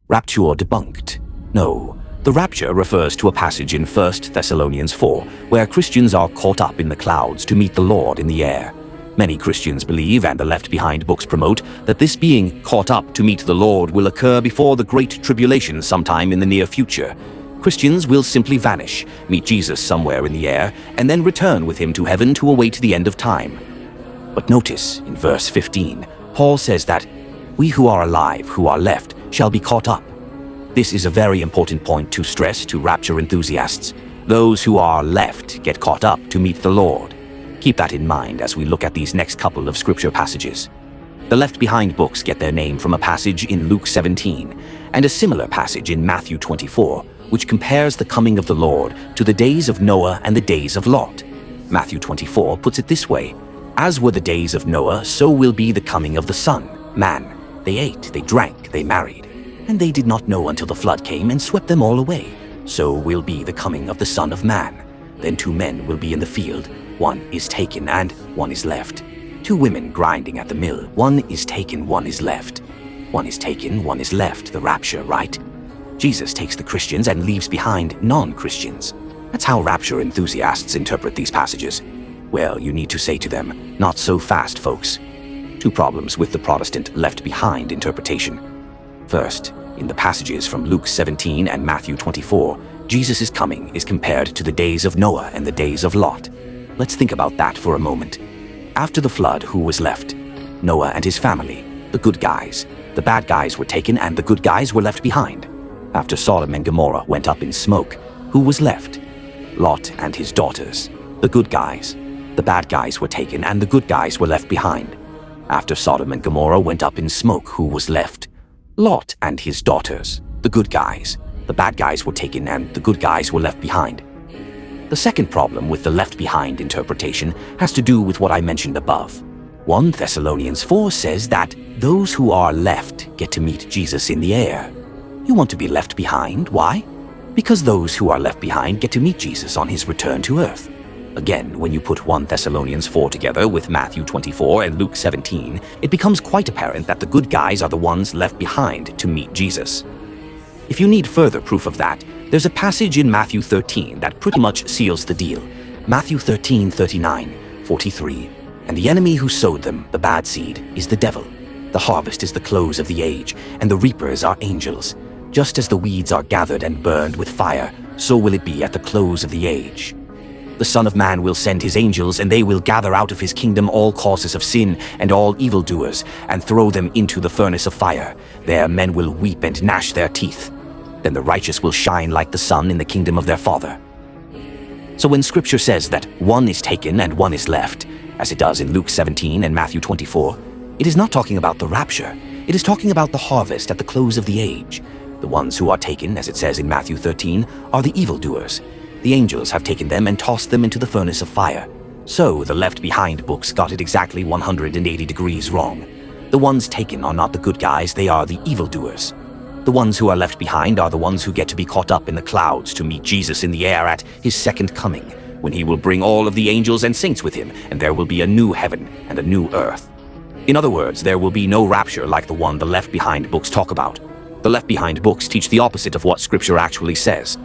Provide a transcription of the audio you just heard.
Rapture debunked. No, the rapture refers to a passage in 1 Thessalonians 4, where Christians are caught up in the clouds to meet the Lord in the air. Many Christians believe, and the Left Behind books promote, that this being caught up to meet the Lord will occur before the Great Tribulation sometime in the near future. Christians will simply vanish, meet Jesus somewhere in the air, and then return with him to heaven to await the end of time. But notice, in verse 15, Paul says that we who are alive, who are left, shall be caught up. This is a very important point to stress to rapture enthusiasts. Those who are left get caught up to meet the Lord. Keep that in mind as we look at these next couple of scripture passages. The Left Behind books get their name from a passage in Luke 17 and a similar passage in Matthew 24, which compares the coming of the Lord to the days of Noah and the days of Lot. Matthew 24 puts it this way: "As were the days of Noah, so will be the coming of the Son, man. They ate, they drank, they married, and they did not know until the flood came and swept them all away. So will be the coming of the Son of Man. Then 2 men will be in the field, one is taken and one is left. 2 women grinding at the mill, one is taken, one is left. One is taken, one is left, the rapture, right?" Jesus takes the Christians and leaves behind non-Christians. That's how rapture enthusiasts interpret these passages. Well, you need to say to them, not so fast, folks. 2 problems with the Protestant Left Behind interpretation. First, in the passages from Luke 17 and Matthew 24, Jesus' coming is compared to the days of Noah and the days of Lot. Let's think about that for a moment. After the flood, who was left? Noah and his family, the good guys. The bad guys were taken and the good guys were left behind. After Sodom and Gomorrah went up in smoke, who was left? Lot and his daughters, the good guys. The bad guys were taken and the good guys were left behind. After Sodom and Gomorrah went up in smoke, who was left? Lot and his daughters, the good guys. The bad guys were taken and the good guys were left behind. The second problem with the Left Behind interpretation has to do with what I mentioned above. 1 Thessalonians 4 says that those who are left get to meet Jesus in the air. You want to be left behind? Why? Because those who are left behind get to meet Jesus on his return to earth. Again, when you put 1 Thessalonians 4 together with Matthew 24 and Luke 17, it becomes quite apparent that the good guys are the ones left behind to meet Jesus. If you need further proof of that, there's a passage in Matthew 13 that pretty much seals the deal. Matthew 13:39, 43. "And the enemy who sowed them, the bad seed, is the devil. The harvest is the close of the age, and the reapers are angels. Just as the weeds are gathered and burned with fire, so will it be at the close of the age. The Son of Man will send his angels, and they will gather out of his kingdom all causes of sin and all evildoers, and throw them into the furnace of fire. There men will weep and gnash their teeth. Then the righteous will shine like the sun in the kingdom of their Father." So when Scripture says that one is taken and one is left, as it does in Luke 17 and Matthew 24, it is not talking about the rapture. It is talking about the harvest at the close of the age. The ones who are taken, as it says in Matthew 13, are the evildoers. The angels have taken them and tossed them into the furnace of fire. So the Left Behind books got it exactly 180 degrees wrong. The ones taken are not the good guys, they are the evildoers. The ones who are left behind are the ones who get to be caught up in the clouds to meet Jesus in the air at his second coming, when he will bring all of the angels and saints with him, and there will be a new heaven and a new earth. In other words, there will be no rapture like the one the Left Behind books talk about. The Left Behind books teach the opposite of what Scripture actually says.